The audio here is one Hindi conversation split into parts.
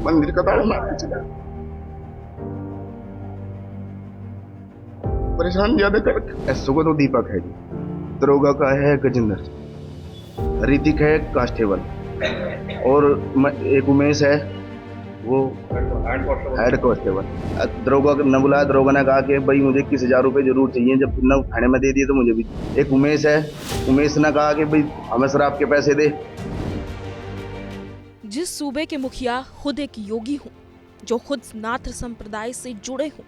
मंदिर का ताला मार के चला। परेशान ज्यादा कर एसओ को तो दीपक है जी, दरोगा का है गजेंद्र, ऋतिक है कांस्टेबल, और एक उमेश है वो हेड कांस्टेबल। दरोगा ने बुलाया, दरोगा ने कहा कि भाई मुझे 21,000 रुपये जरूर चाहिए, जब न थाने में दे दिए तो मुझे भी। एक उमेश है, उमेश ने कहा कि भाई हमें शराब के पैसे दे। जिस सूबे के मुखिया खुद एक योगी हों, जो खुद नाथ संप्रदाय से जुड़े हों,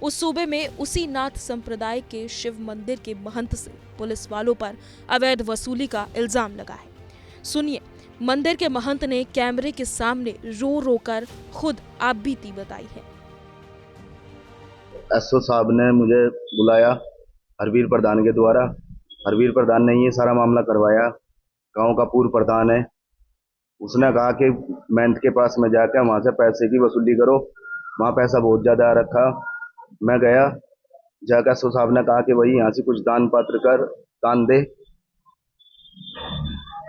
उस सूबे में उसी नाथ संप्रदाय के शिव मंदिर के महंत से पुलिस वालों पर अवैध वसूली का इल्जाम लगा है। सुनिए, मंदिर के महंत ने कैमरे के सामने रो रो कर खुद आप बीती बताई है। एसओ साहब ने मुझे बुलाया हरवीर प्रधान के द्वारा। हरवीर प्रधान ने ये सारा मामला करवाया, गांव का पूर्व प्रधान है। उसने कहा कि महंत के पास में जाकर वहां से पैसे की वसूली करो, वहां पैसा बहुत ज्यादा आ रखा। मैं गया, जाकर एसओ साहब ने कहा कि भाई यहाँ से कुछ दान पात्र कर, दान दे।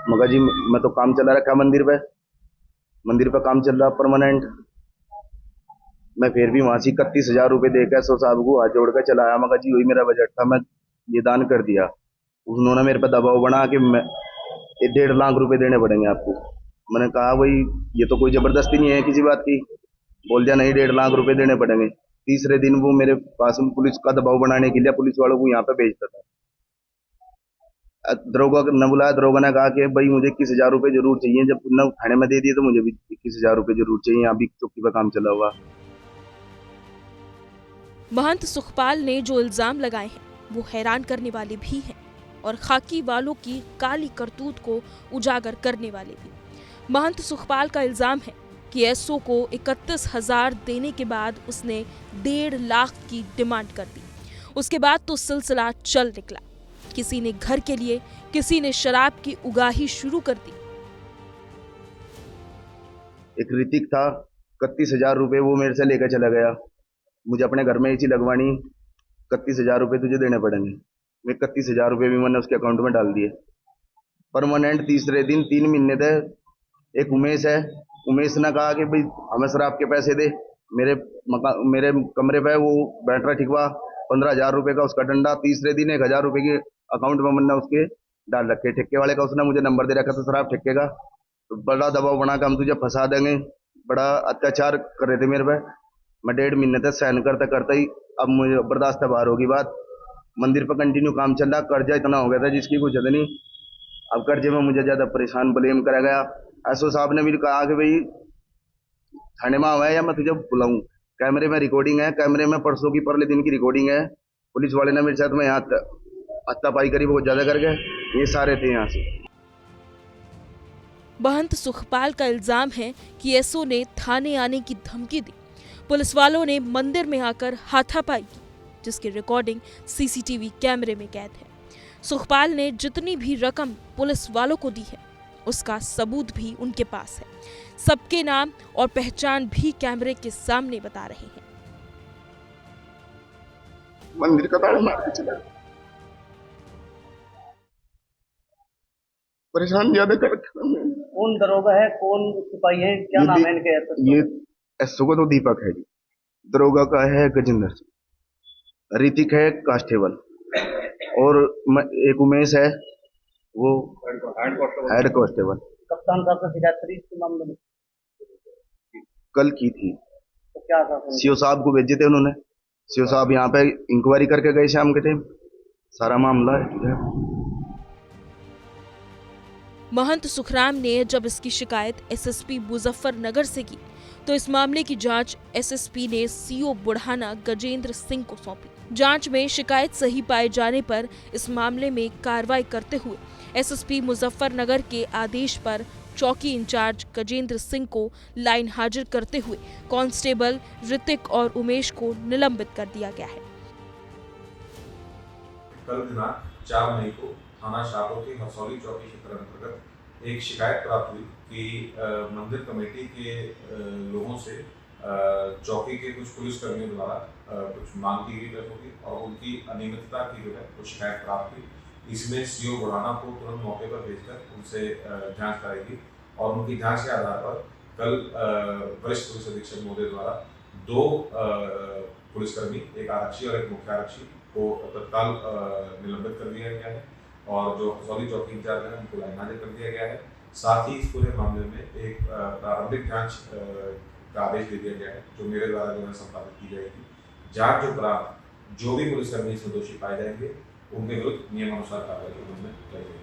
मगर जी मैं तो काम चला रखा मंदिर पे काम चल रहा परमानेंट। मैं फिर भी वहां से 31,000 रुपये देकर एसओ साहब को हाथ जोड़कर चला आया। मगर जी वही मेरा बजट था, मैं ये दान कर दिया। उन्होंने मेरे पर दबाव बना कि मैं 1.5 लाख रुपए देने पड़ेंगे आपको। मैंने कहा भाई ये तो कोई जबरदस्ती नहीं है किसी बात की। बोल दिया नहीं 1.5 लाख रुपए देने पड़ेंगे। तीसरे दिन वो मेरे पास में पुलिस का दबाव बनाने के लिए पुलिस वालों को यहाँ पे भेजता था। दरोगा ने बुलाया, दरोगा ने कहा कि भाई मुझे 21,000 रुपये जरूर चाहिए, जब न थाने में दे दिए तो मुझे भी 21,000 रुपये जरूर चाहिए, अभी चौकी पर काम चला हुआ। महंत सुखपाल ने जो इल्जाम लगाए हैं वो हैरान करने वाले भी हैं और खाकी वालों की काली करतूत को उजागर करने वाले भी। महंत सुखपाल का इल्जाम है कि एसओ को 31,000 देने के बाद उसने 1.5 लाख की डिमांड कर दी। उसके बाद तो सिलसिला चल निकला। किसी ने घर के लिए, किसी ने शराब की उगाही शुरू कर दी। एक ऋतिक था, 31,000 रुपये वो मेरे से लेकर चला गया। मुझे अपने घर में एसी लगवानी, 31,000 रुपये तुझे देने पड़ेंगे। मैं 31,000 रुपये भी मैंने उसके अकाउंट में डाल दिए परमानेंट। तीसरे दिन 3 महीने थे। एक उमेश है, उमेश ने कहा कि भाई हमें शराब के पैसे दे। मेरे कमरे पे वो बैटरा ठिकवा, 15,000 रुपये का उसका डंडा। तीसरे दिन 1,000 रुपये की अकाउंट में मैंने उसके डाल रखे। ठेके वाले का उसने मुझे नंबर दे रखा था शराब ठेके का। तो बड़ा दबाव बना के हम तुझे फंसा देंगे, बड़ा अत्याचार कर रहे थे मेरे पे। मैं 1.5 महीने तक सहन करते करते ही अब मुझे बर्दाश्त बाहर होगी बात। मंदिर पर कंटिन्यू काम चल रहा, कर्जा इतना हो गया था जिसकी कुछ हद नहीं। अब कर्जे में मुझे ज्यादा परेशान ब्लेम करा गया। एसओ साहब ने भी कहा कि भाई थाने में आवा है या मैं तुझे बुलाऊं। कैमरे में रिकॉर्डिंग है, कैमरे में परसों की परले दिन की रिकॉर्डिंग है। पुलिस वाले ने मेरे साथ में यहाँ हत्तापाई करी, बहुत ज्यादा कर गए। ये सारे थे यहाँ से। महंत सुखपाल का इल्जाम है कि एसओ ने थाने आने की धमकी दी। पुलिस वालों ने मंदिर में आकर हाथापाई की, जिसकी रिकॉर्डिंग सीसीटीवी कैमरे में कैद है। सुखपाल ने जितनी भी रकम पुलिस वालों को दी है उसका सबूत भी उनके पास है। सबके नाम और पहचान भी कैमरे के सामने बता रहे हैं। मंदिर का ताला मार के चला। परेशान ज्यादा कर कौन दरोगा है, कौन सिपाही है, क्या नाम है इनके? ये एसओ को तो दीपक है जी, दरोगा का है गजेंद्र, ऋतिक है कांस्टेबल, और एक उमेश है वो हेड कांस्टेबल। कप्तान साहब से शिकायत करी इस मामले में? कल की थी। तो क्या था? सीओ साहब को भेजे थे उन्होंने। सीओ साहब यहाँ पे इंक्वायरी करके गए शाम के टाइम। सारा मामला है। महंत सुखराम ने जब इसकी शिकायत एसएसपी मुजफ्फरनगर से की तो इस मामले की जांच एसएसपी ने सीओ बुढ़ाना गजेंद्र सिंह को सौंपी। जांच में शिकायत सही पाए जाने पर इस मामले में कार्रवाई करते हुए एसएसपी मुजफ्फरनगर के आदेश पर चौकी इंचार्ज गजेंद्र सिंह को लाइन हाजिर करते हुए कांस्टेबल ऋतिक और उमेश को निलंबित कर दिया गया है। कल दिनांक 4 मई को थाना शाहपुर की हरसौली चौकी क्षेत्र अंतर्गत एक शिकायत प्राप्त हुई कि मंदिर कमेटी के लोगों से चौकी के कुछ पुलिसकर्मियों द्वारा कुछ मांग की गई होगी और उनकी अनियमितता की जो है वो शिकायत प्राप्त हुई। इसमें सीओ बुढ़ाना को तुरंत मौके पर भेजकर उनसे जांच कराई गई और उनकी जांच के आधार पर कल वरिष्ठ पुलिस अधीक्षक महोदय द्वारा 2 पुलिसकर्मी, एक आरक्षी और एक मुख्य आरक्षी को तत्काल निलंबित कर दिया गया है और जो हसौली चौकी इंचार्ज है उनको लाइन हाजिर कर दिया गया है। साथ ही इस पूरे मामले में एक प्रारंभिक जांच का आदेश दे दिया गया है, जो मेरे द्वारा जो है संपादित की जाएगी। जांच उपरांत जो भी पुलिसकर्मी इसमें दोषी पाए जाएंगे उनके विरुद्ध नियमानुसार कार्रवाई की जाएगी।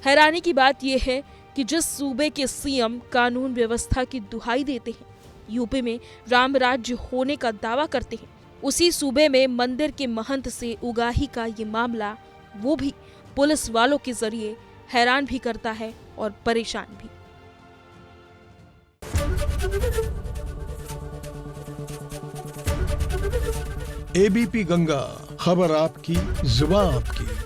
हैरानी की बात यह है कि जिस सूबे के सीएम कानून व्यवस्था की दुहाई देते हैं, यूपी में राम राज्य होने का दावा करते हैं, उसी सूबे में मंदिर के महंत से उगाही का ये मामला वो भी पुलिस वालों के जरिए हैरान भी करता है और परेशान भी। एबीपी गंगा, खबर आपकी, जुबान आपकी।